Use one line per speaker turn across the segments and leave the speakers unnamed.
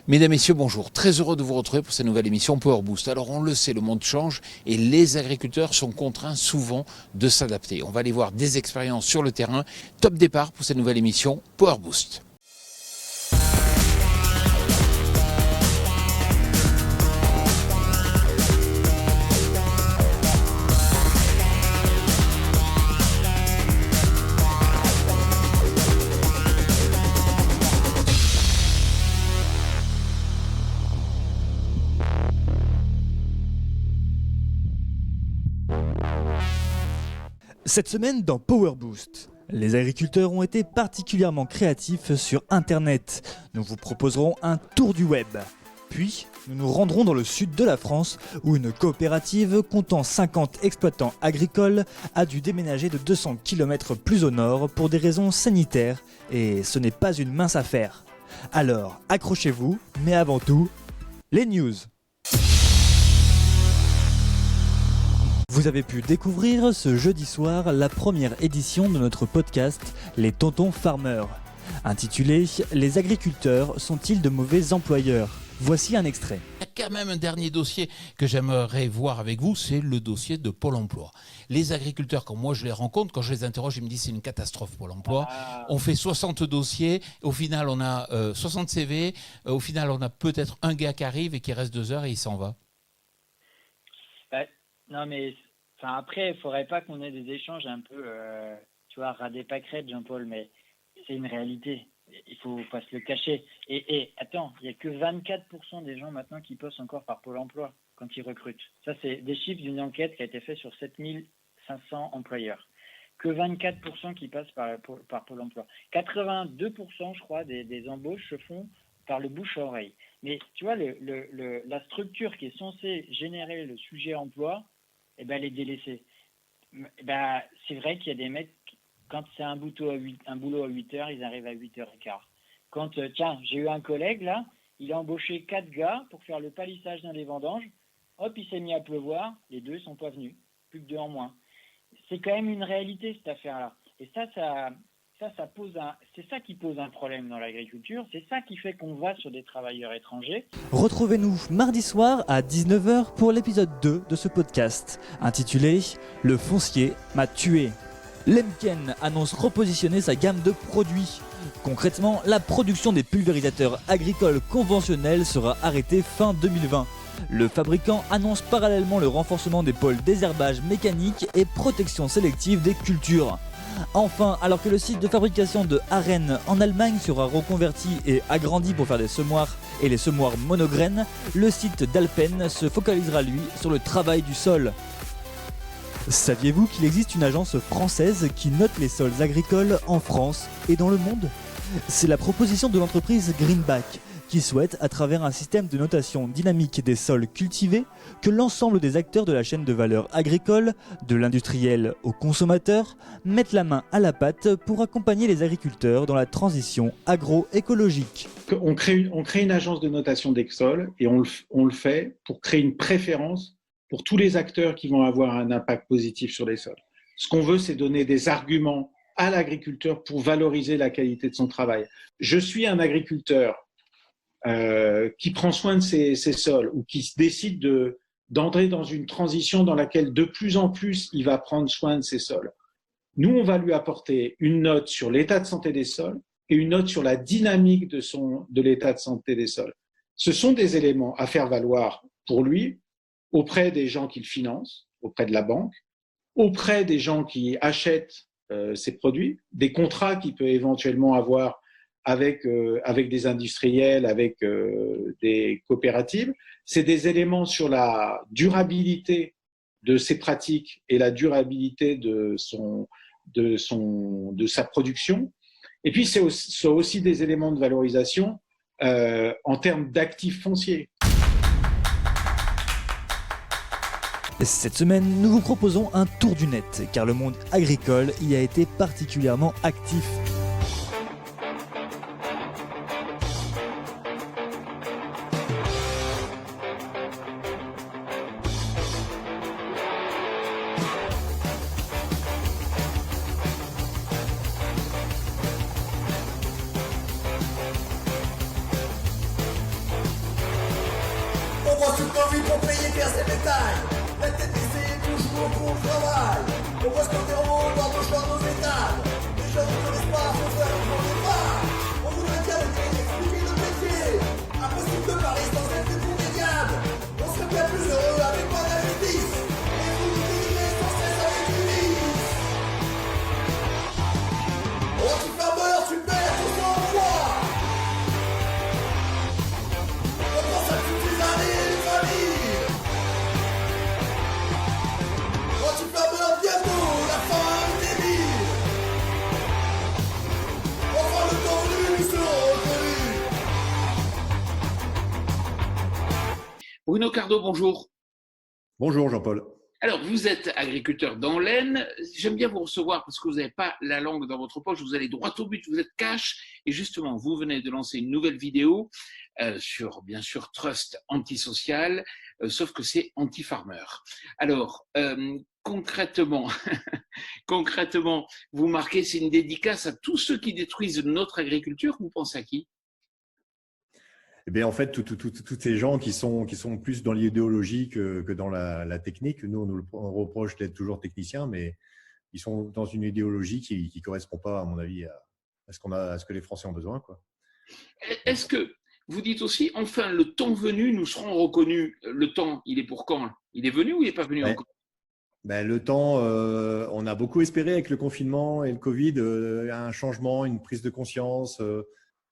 Mesdames, Messieurs, bonjour. Très heureux de vous retrouver pour cette nouvelle émission Power Boost. Alors on le sait, le monde change et les agriculteurs sont contraints souvent de s'adapter. On va aller voir des expériences sur le terrain. Top départ pour cette nouvelle émission Power Boost.
Cette semaine dans Power Boost, les agriculteurs ont été particulièrement créatifs sur Internet. Nous vous proposerons un tour du web. Puis, nous nous rendrons dans le sud de la France où une coopérative comptant 50 exploitants agricoles a dû déménager de 200 km plus au nord pour des raisons sanitaires et ce n'est pas une mince affaire. Alors, accrochez-vous, mais avant tout, les news. Vous avez pu découvrir ce jeudi soir la première édition de notre podcast Les Tontons Farmers. Intitulé « Les agriculteurs sont-ils de mauvais employeurs ?» Voici un extrait.
Il y a quand même un dernier dossier que j'aimerais voir avec vous, c'est le dossier de Pôle emploi. Les agriculteurs, quand moi je les rencontre, quand je les interroge, ils me disent c'est une catastrophe Pôle emploi. On fait 60 dossiers, au final on a 60 CV, au final on a peut-être un gars qui arrive et qui reste 2 heures et il s'en va.
Non, mais après, il ne faudrait pas qu'on ait des échanges un peu, tu vois, ras des pâquerettes, Jean-Paul, mais c'est une réalité. Il ne faut pas se le cacher. Et attends, il n'y a que 24% des gens maintenant qui postent encore par Pôle emploi quand ils recrutent. Ça, c'est des chiffres d'une enquête qui a été faite sur 7500 employeurs. Que 24% qui passent par Pôle emploi. 82%, je crois, des embauches se font par le bouche à oreille. Mais tu vois, la structure qui est censée générer le sujet emploi, elle est délaissée. C'est vrai qu'il y a des mecs, quand c'est un boulot à 8 heures, ils arrivent à 8h15. Tiens, j'ai eu un collègue là, il a embauché 4 gars pour faire le palissage dans les vendanges. Hop, il s'est mis à pleuvoir, les 2 sont pas venus, plus que 2 en moins. C'est quand même une réalité cette affaire-là. Et c'est ça qui pose un problème dans l'agriculture, c'est ça qui fait qu'on va sur des travailleurs étrangers.
Retrouvez-nous mardi soir à 19h pour l'épisode 2 de ce podcast, intitulé « Le foncier m'a tué ». Lemken annonce repositionner sa gamme de produits. Concrètement, la production des pulvérisateurs agricoles conventionnels sera arrêtée fin 2020. Le fabricant annonce parallèlement le renforcement des pôles désherbage mécanique et protection sélective des cultures. Enfin, alors que le site de fabrication de Arène en Allemagne sera reconverti et agrandi pour faire des semoirs et les semoirs monograines, le site d'Alpen se focalisera lui sur le travail du sol. Saviez-vous qu'il existe une agence française qui note les sols agricoles en France et dans le monde ? C'est la proposition de l'entreprise Greenback, qui souhaite, à travers un système de notation dynamique des sols cultivés, que l'ensemble des acteurs de la chaîne de valeur agricole, de l'industriel au consommateur, mettent la main à la pâte pour accompagner les agriculteurs dans la transition agroécologique.
On crée une agence de notation des sols et on le fait pour créer une préférence pour tous les acteurs qui vont avoir un impact positif sur les sols. Ce qu'on veut, c'est donner des arguments à l'agriculteur pour valoriser la qualité de son travail. Je suis un agriculteur qui prend soin de ses sols ou qui décide d'entrer dans une transition dans laquelle de plus en plus il va prendre soin de ses sols. Nous, on va lui apporter une note sur l'état de santé des sols et une note sur la dynamique de l'état de santé des sols. Ce sont des éléments à faire valoir pour lui auprès des gens qu'il finance, auprès de la banque, auprès des gens qui achètent ces produits, des contrats qu'il peut éventuellement avoir avec des industriels, avec des coopératives. C'est des éléments sur la durabilité de ses pratiques et la durabilité de sa production. Et puis, c'est aussi des éléments de valorisation en termes d'actifs fonciers.
Cette semaine, nous vous proposons un tour du net, car le monde agricole y a été particulièrement actif.
pour le travail. On voit scanner en haut dans nos choix, nos étapes. Les gens ne connaissent pas, faut faire un bon départ. On voudrait bien le dire, expliquer le métier. Impossible de parler sans être des diable. On serait bien plus heureux avec moins d'injustice. Et vous nous délivrez sans cesse avec du vice. Anti-farmer, tu perds ton sang-froid. On pense à toutes les années et les familles. Anti-farmer, bientôt, la fin est débile. Enfin le temps venu, nous serons reconnus.
Bruno Cardo, bonjour.
Bonjour Jean-Paul.
Alors, vous êtes agriculteur dans l'Aisne. J'aime bien vous recevoir parce que vous n'avez pas la langue dans votre poche, vous allez droit au but, vous êtes cash. Et justement, vous venez de lancer une nouvelle vidéo sur, bien sûr, Trust antisocial, sauf que c'est anti-farmer. Alors, concrètement, vous marquez, c'est une dédicace à tous ceux qui détruisent notre agriculture. Vous pensez à qui ?
Eh bien, en fait, tous ces gens qui sont plus dans l'idéologie que dans la technique. Nous, on reproche d'être toujours techniciens, mais ils sont dans une idéologie qui ne correspond pas, à mon avis, à ce que les Français ont besoin, quoi.
Est-ce que vous dites aussi, enfin, le temps venu, nous serons reconnus. Le temps, il est pour quand ? Il est venu ou il n'est pas venu encore ?
Le temps, on a beaucoup espéré avec le confinement et le Covid, un changement, une prise de conscience,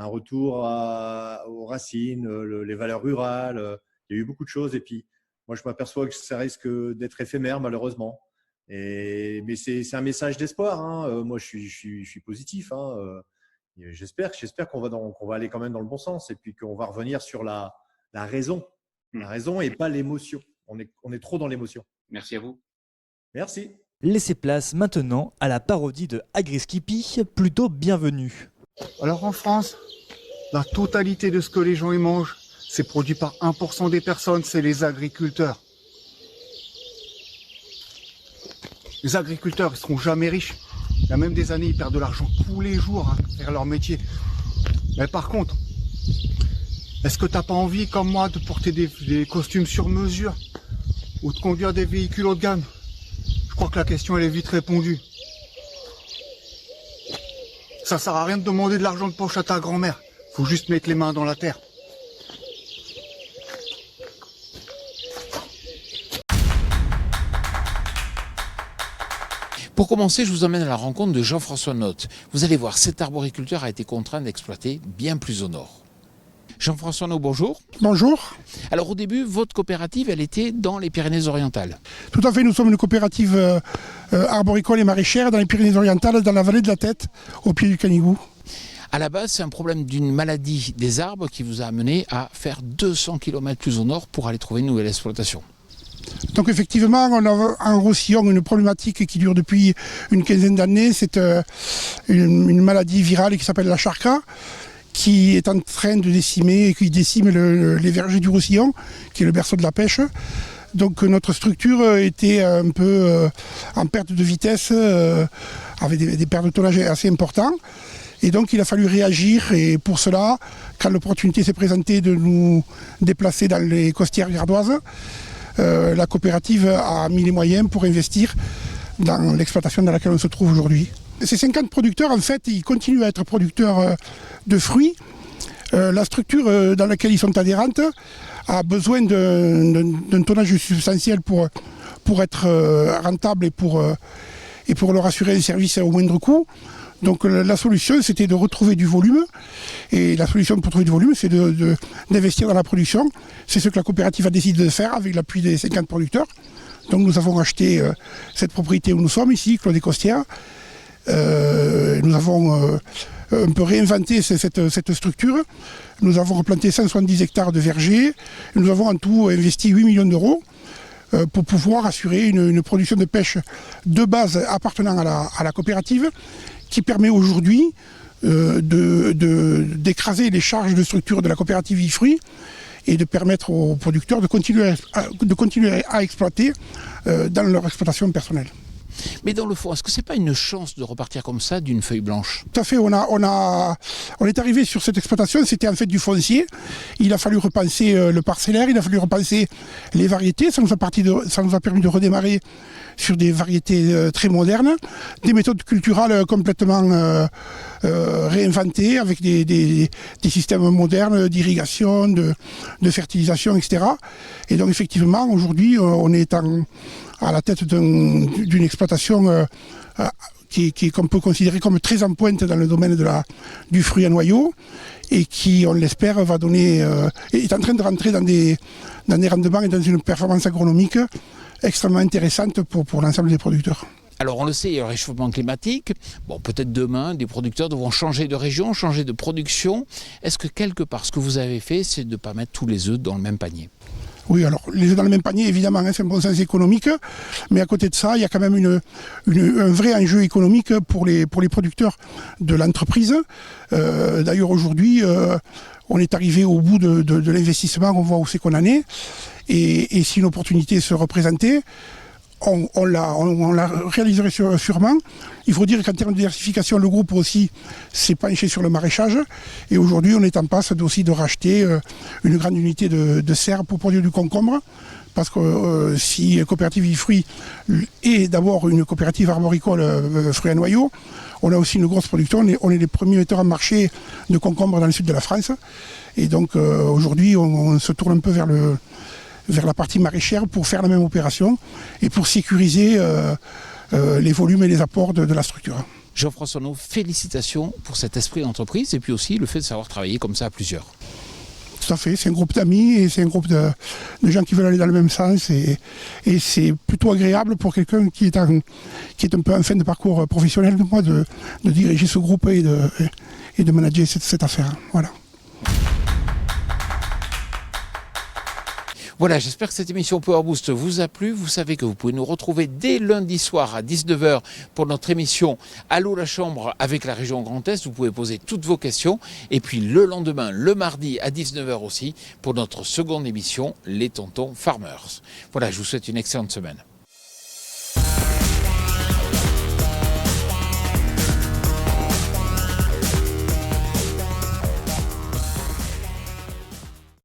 un retour aux racines, les valeurs rurales. Il y a eu beaucoup de choses. Et puis, moi, je m'aperçois que ça risque d'être éphémère, malheureusement. Mais c'est un message d'espoir, hein. Moi, je suis positif, hein. J'espère qu'on va aller quand même dans le bon sens et puis qu'on va revenir sur la raison. La raison et pas l'émotion. On est trop dans l'émotion.
Merci à vous.
Merci.
Laissez place maintenant à la parodie de Agriskippy, plutôt bienvenue.
Alors en France, la totalité de ce que les gens y mangent, c'est produit par 1% des personnes, c'est les agriculteurs. Les agriculteurs, ils seront jamais riches. Il y a même des années, ils perdent de l'argent tous les jours à faire leur métier. Mais par contre, est-ce que t'as pas envie, comme moi, de porter des costumes sur mesure ou de conduire des véhicules haut de gamme? Je crois que la question, elle est vite répondue. Ça sert à rien de demander de l'argent de poche à ta grand-mère. Faut juste mettre les mains dans la terre.
Pour commencer, je vous emmène à la rencontre de Jean-François Notte. Vous allez voir, cet arboriculteur a été contraint d'exploiter bien plus au nord. Jean-François Notte, bonjour.
Bonjour.
Alors au début, votre coopérative, elle était dans les Pyrénées-Orientales.
Tout à fait, nous sommes une coopérative arboricole et maraîchère dans les Pyrénées-Orientales, dans la vallée de la Tête, au pied du Canigou.
À la base, c'est un problème d'une maladie des arbres qui vous a amené à faire 200 km plus au nord pour aller trouver une nouvelle exploitation.
Donc effectivement, on a en Roussillon une problématique qui dure depuis une quinzaine d'années. C'est une maladie virale qui s'appelle la charca, qui est en train de décimer et qui décime les vergers du Roussillon, qui est le berceau de la pêche. Donc notre structure était un peu en perte de vitesse, avec des pertes de tonnage assez importantes. Et donc il a fallu réagir, et pour cela, quand l'opportunité s'est présentée de nous déplacer dans les costières gardoises, la coopérative a mis les moyens pour investir dans l'exploitation dans laquelle on se trouve aujourd'hui. Ces 50 producteurs, en fait, ils continuent à être producteurs de fruits. La structure dans laquelle ils sont adhérentes a besoin d'un tonnage substantiel pour être rentable et pour leur assurer un service au moindre coût. Donc la solution, c'était de retrouver du volume. Et la solution pour trouver du volume, c'est d'investir dans la production. C'est ce que la coopérative a décidé de faire avec l'appui des 50 producteurs. Donc nous avons acheté cette propriété où nous sommes ici, Clos des Costières. Nous avons un peu réinventé cette structure. Nous avons replanté 170 hectares de vergers. Nous avons en tout investi 8 millions d'euros pour pouvoir assurer une production de pêche de base appartenant à la coopérative, qui permet aujourd'hui d'écraser les charges de structure de la coopérative IFRUI et de permettre aux producteurs de continuer à exploiter dans leur exploitation personnelle.
Mais dans le fond, est-ce que c'est pas une chance de repartir comme ça d'une feuille blanche?
Tout à fait, on est arrivé sur cette exploitation, c'était en fait du foncier. Il a fallu repenser le parcellaire, il a fallu repenser les variétés. Ça nous a permis de redémarrer sur des variétés très modernes, des méthodes culturales complètement réinventées avec des systèmes modernes d'irrigation, de fertilisation, etc. Et donc effectivement, aujourd'hui, on est à la tête d'une exploitation qu'on peut considérer comme très en pointe dans le domaine du fruit à noyau et qui, on l'espère, va donner, est en train de rentrer dans des rendements et dans une performance agronomique extrêmement intéressante pour l'ensemble des producteurs.
Alors on le sait, il y a le réchauffement climatique. Bon, peut-être demain, des producteurs devront changer de région, changer de production. Est-ce que quelque part, ce que vous avez fait, c'est de ne pas mettre tous les œufs dans le même panier?
Oui, alors les œufs dans le même panier, évidemment, c'est un bon sens économique, mais à côté de ça, il y a quand même un vrai enjeu économique pour les producteurs de l'entreprise. D'ailleurs, aujourd'hui, on est arrivé au bout de l'investissement, on voit où c'est qu'on en est, et si une opportunité se représentait, on la réaliserait sûrement. Il faut dire qu'en termes de diversification, le groupe aussi s'est penché sur le maraîchage. Et aujourd'hui, on est en passe aussi de racheter une grande unité de serre pour produire du concombre. Parce que si Coopérative Ifruit est d'abord une coopérative arboricole fruits à noyaux, on a aussi une grosse production. On est les premiers metteurs en marché de concombre dans le sud de la France. Et donc aujourd'hui, on se tourne un peu vers la partie maraîchère pour faire la même opération et pour sécuriser les volumes et les apports de la structure.
Jean-François Naud, félicitations pour cet esprit d'entreprise et puis aussi le fait de savoir travailler comme ça à plusieurs.
Tout à fait, c'est un groupe d'amis et c'est un groupe de gens qui veulent aller dans le même sens et c'est plutôt agréable pour quelqu'un qui est un peu en fin de parcours professionnel de moi de diriger ce groupe et de manager cette affaire. Voilà.
Voilà, j'espère que cette émission Power Boost vous a plu. Vous savez que vous pouvez nous retrouver dès lundi soir à 19h pour notre émission Allô la Chambre avec la région Grand Est. Vous pouvez poser toutes vos questions. Et puis le lendemain, le mardi à 19h aussi, pour notre seconde émission Les Tontons Farmers. Voilà, je vous souhaite une excellente semaine.